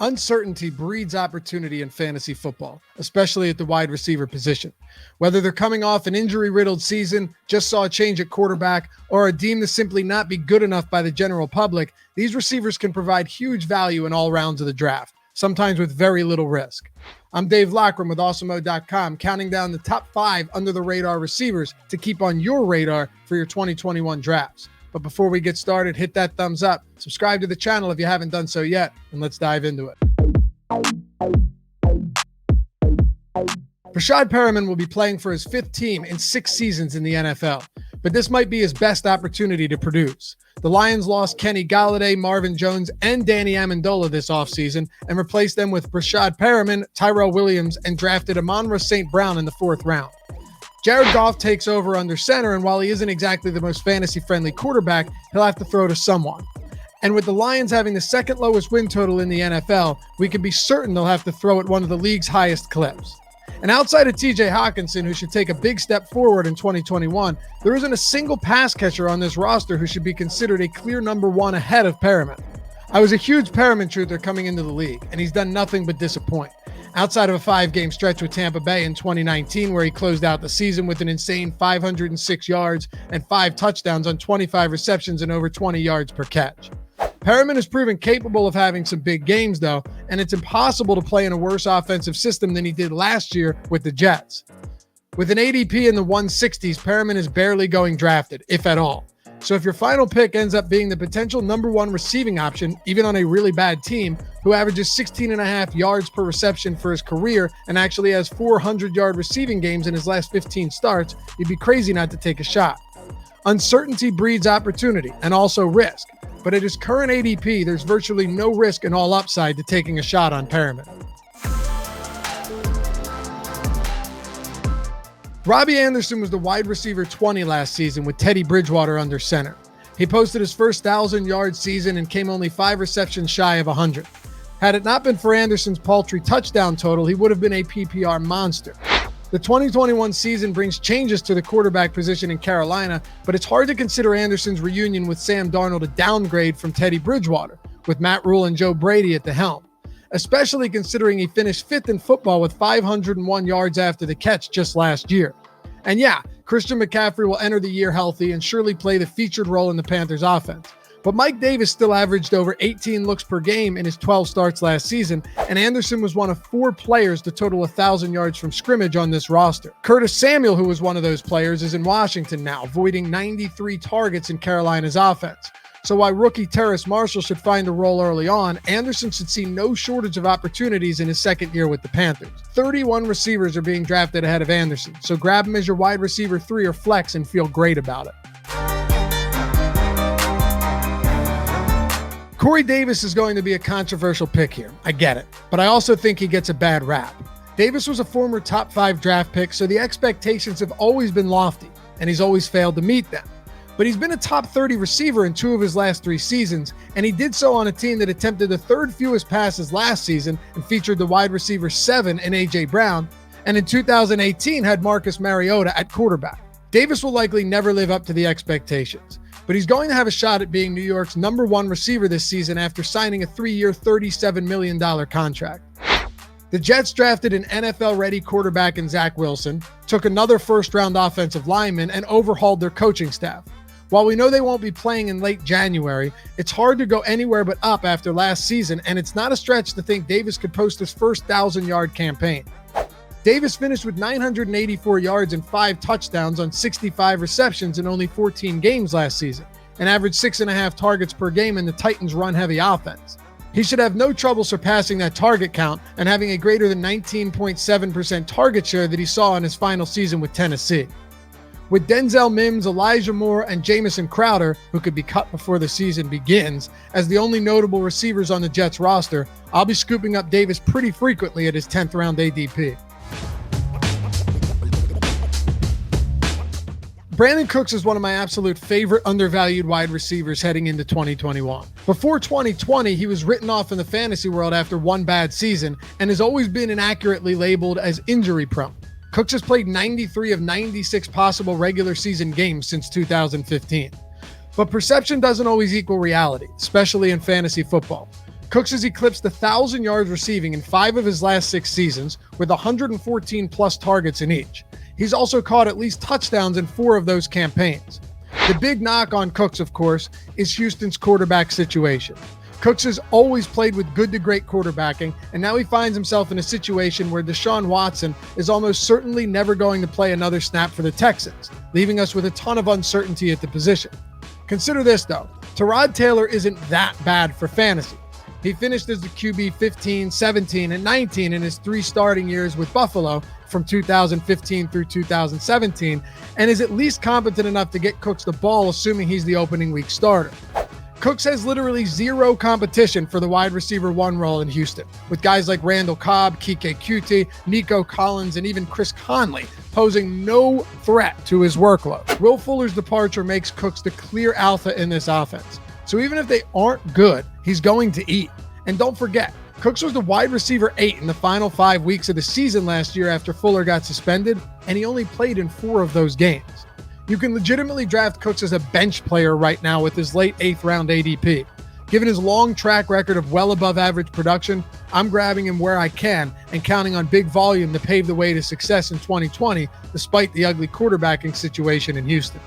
Uncertainty breeds opportunity in fantasy football, especially at the wide receiver position. Whether they're coming off an injury-riddled season, just saw a change at quarterback, or are deemed to simply not be good enough by the general public, these receivers can provide huge value in all rounds of the draft, sometimes with very little risk. I'm Dave Loughran with Awesemo.com, counting down the top 5 under-the-radar receivers to keep on your radar for your 2021 drafts. But before we get started, hit that thumbs up, subscribe to the channel if you haven't done so yet, and let's dive into it. Breshad Perriman will be playing for his 5th team in 6 seasons in the NFL, but this might be his best opportunity to produce. The Lions lost Kenny Golladay, Marvin Jones, and Danny Amendola this offseason and replaced them with Breshad Perriman, Tyrell Williams, and drafted Amon-Ra St. Brown in the 4th round. Jared Goff takes over under center, and while he isn't exactly the most fantasy-friendly quarterback, he'll have to throw to someone. And with the Lions having the 2nd lowest win total in the NFL, we can be certain they'll have to throw at one of the league's highest clips. And outside of TJ Hockenson, who should take a big step forward in 2021, there isn't a single pass catcher on this roster who should be considered a clear number 1 ahead of Perriman. I was a huge Perriman truther coming into the league, and he's done nothing but disappoint. Outside of a 5-game stretch with Tampa Bay in 2019, where he closed out the season with an insane 506 yards and 5 touchdowns on 25 receptions and over 20 yards per catch. Perriman has proven capable of having some big games, though, and it's impossible to play in a worse offensive system than he did last year with the Jets. With an ADP in the 160s, Perriman is barely going drafted, if at all. So if your final pick ends up being the potential number 1 receiving option, even on a really bad team, who averages 16.5 yards per reception for his career and actually has 400-yard receiving games in his last 15 starts, you'd be crazy not to take a shot. Uncertainty breeds opportunity and also risk, but at his current ADP, there's virtually no risk and all upside to taking a shot on Perriman. Robby Anderson was the wide receiver 20 last season with Teddy Bridgewater under center. He posted his first 1,000-yard season and came only 5 receptions shy of 100. Had it not been for Anderson's paltry touchdown total, he would have been a PPR monster. The 2021 season brings changes to the quarterback position in Carolina, but it's hard to consider Anderson's reunion with Sam Darnold a downgrade from Teddy Bridgewater, with Matt Rule and Joe Brady at the helm, especially considering he finished 5th in football with 501 yards after the catch just last year. And yeah, Christian McCaffrey will enter the year healthy and surely play the featured role in the Panthers offense. But Mike Davis still averaged over 18 looks per game in his 12 starts last season, and Anderson was one of 4 players to total 1,000 yards from scrimmage on this roster. Curtis Samuel, who was one of those players, is in Washington now, voiding 93 targets in Carolina's offense. So while rookie Terrace Marshall should find a role early on, Anderson should see no shortage of opportunities in his 2nd year with the Panthers. 31 receivers are being drafted ahead of Anderson, so grab him as your wide receiver 3 or flex and feel great about it. Corey Davis is going to be a controversial pick here. I get it, but I also think he gets a bad rap. Davis was a former top 5 draft pick, so the expectations have always been lofty, and he's always failed to meet them. But he's been a top 30 receiver in 2 of his last 3 seasons, and he did so on a team that attempted the 3rd fewest passes last season and featured the wide receiver 7 in A.J. Brown, and in 2018 had Marcus Mariota at quarterback. Davis will likely never live up to the expectations, but he's going to have a shot at being New York's number 1 receiver this season after signing a 3-year, $37 million contract. The Jets drafted an NFL-ready quarterback in Zach Wilson, took another 1st-round offensive lineman, and overhauled their coaching staff. While we know they won't be playing in late January, it's hard to go anywhere but up after last season, and it's not a stretch to think Davis could post his first 1,000-yard campaign. Davis finished with 984 yards and 5 touchdowns on 65 receptions in only 14 games last season, and averaged 6.5 targets per game in the Titans' run-heavy offense. He should have no trouble surpassing that target count and having a greater than 19.7% target share that he saw in his final season with Tennessee. With Denzel Mims, Elijah Moore, and Jamison Crowder, who could be cut before the season begins, as the only notable receivers on the Jets roster, I'll be scooping up Davis pretty frequently at his 10th round ADP. Brandin Cooks is one of my absolute favorite undervalued wide receivers heading into 2021. Before 2020, he was written off in the fantasy world after 1 bad season and has always been inaccurately labeled as injury prone. Cooks has played 93 of 96 possible regular season games since 2015. But perception doesn't always equal reality, especially in fantasy football. Cooks has eclipsed 1,000 yards receiving in 5 of his last 6 seasons, with 114 plus targets in each. He's also caught at least touchdowns in 4 of those campaigns. The big knock on Cooks, of course, is Houston's quarterback situation. Cooks has always played with good to great quarterbacking, and now he finds himself in a situation where Deshaun Watson is almost certainly never going to play another snap for the Texans, leaving us with a ton of uncertainty at the position. Consider this, though. Tyrod Taylor isn't that bad for fantasy. He finished as the QB 15, 17, and 19 in his 3 starting years with Buffalo from 2015 through 2017, and is at least competent enough to get Cooks the ball, assuming he's the opening week starter. Cooks has literally zero competition for the wide receiver 1 role in Houston, with guys like Randall Cobb, Kike Coutee, Nico Collins, and even Chris Conley posing no threat to his workload. Will Fuller's departure makes Cooks the clear alpha in this offense. So even if they aren't good, he's going to eat. And don't forget, Cooks was the wide receiver 8 in the final 5 weeks of the season last year after Fuller got suspended, and he only played in 4 of those games. You can legitimately draft Cooks as a bench player right now with his late 8th round ADP. Given his long track record of well above average production, I'm grabbing him where I can and counting on big volume to pave the way to success in 2020, despite the ugly quarterbacking situation in Houston.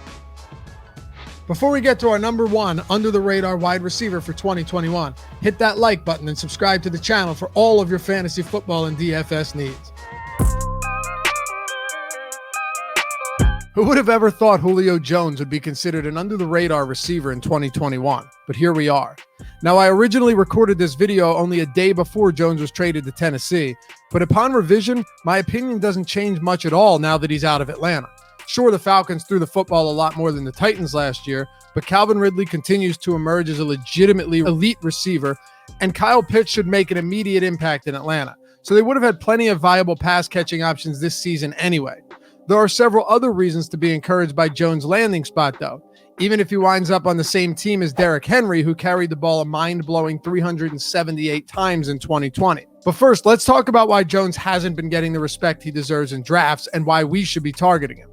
Before we get to our number 1 under-the-radar wide receiver for 2021, hit that like button and subscribe to the channel for all of your fantasy football and DFS needs. Who would have ever thought Julio Jones would be considered an under-the-radar receiver in 2021? But here we are. Now, I originally recorded this video only a day before Jones was traded to Tennessee, but upon revision, my opinion doesn't change much at all now that he's out of Atlanta. Sure, the Falcons threw the football a lot more than the Titans last year, but Calvin Ridley continues to emerge as a legitimately elite receiver, and Kyle Pitts should make an immediate impact in Atlanta. So they would have had plenty of viable pass-catching options this season anyway. There are several other reasons to be encouraged by Jones' landing spot, though. Even if he winds up on the same team as Derrick Henry, who carried the ball a mind-blowing 378 times in 2020. But first, let's talk about why Jones hasn't been getting the respect he deserves in drafts and why we should be targeting him.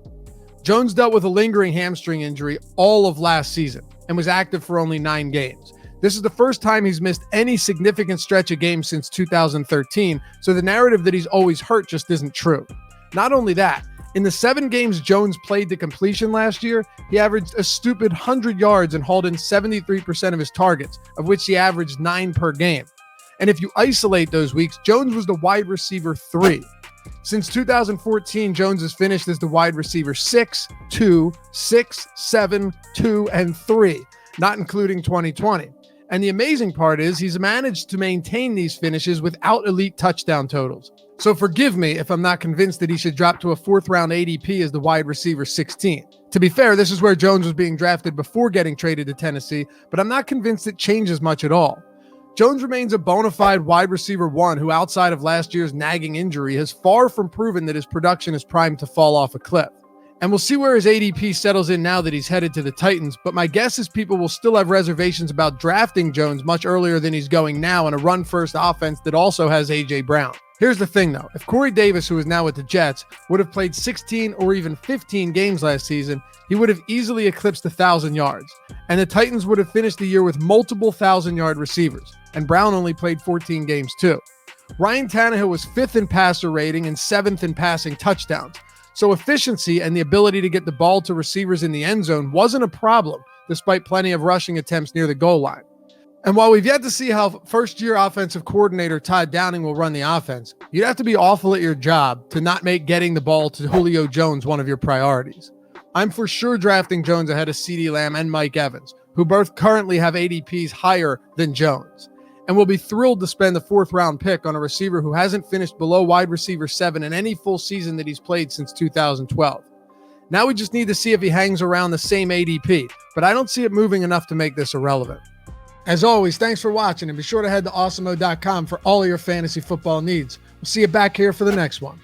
Jones dealt with a lingering hamstring injury all of last season and was active for only 9 games. This is the first time he's missed any significant stretch of games since 2013, so the narrative that he's always hurt just isn't true. Not only that, in the 7 games Jones played to completion last year, he averaged a stupid 100 yards and hauled in 73% of his targets, of which he averaged 9 per game. And if you isolate those weeks, Jones was the wide receiver 3. Since 2014, Jones has finished as the wide receiver 6, 2, 6, 7, 2, and 3, not including 2020. And the amazing part is he's managed to maintain these finishes without elite touchdown totals. So forgive me if I'm not convinced that he should drop to a 4th round ADP as the wide receiver 16. To be fair, this is where Jones was being drafted before getting traded to Tennessee, but I'm not convinced it changes much at all. Jones remains a bona fide wide receiver 1 who, outside of last year's nagging injury, has far from proven that his production is primed to fall off a cliff. And we'll see where his ADP settles in now that he's headed to the Titans, but my guess is people will still have reservations about drafting Jones much earlier than he's going now in a run-first offense that also has A.J. Brown. Here's the thing, though. If Corey Davis, who is now with the Jets, would have played 16 or even 15 games last season, he would have easily eclipsed 1,000 yards. And the Titans would have finished the year with multiple 1,000-yard receivers. And Brown only played 14 games, too. Ryan Tannehill was 5th in passer rating and 7th in passing touchdowns. So efficiency and the ability to get the ball to receivers in the end zone wasn't a problem, despite plenty of rushing attempts near the goal line. And while we've yet to see how first-year offensive coordinator Todd Downing will run the offense, you'd have to be awful at your job to not make getting the ball to Julio Jones one of your priorities. I'm for sure drafting Jones ahead of CeeDee Lamb and Mike Evans, who both currently have ADPs higher than Jones, and will be thrilled to spend the 4th round pick on a receiver who hasn't finished below wide receiver 7 in any full season that he's played since 2012. Now we just need to see if he hangs around the same ADP, but I don't see it moving enough to make this irrelevant. As always, thanks for watching, and be sure to head to Awesemo.com for all of your fantasy football needs. We'll see you back here for the next one.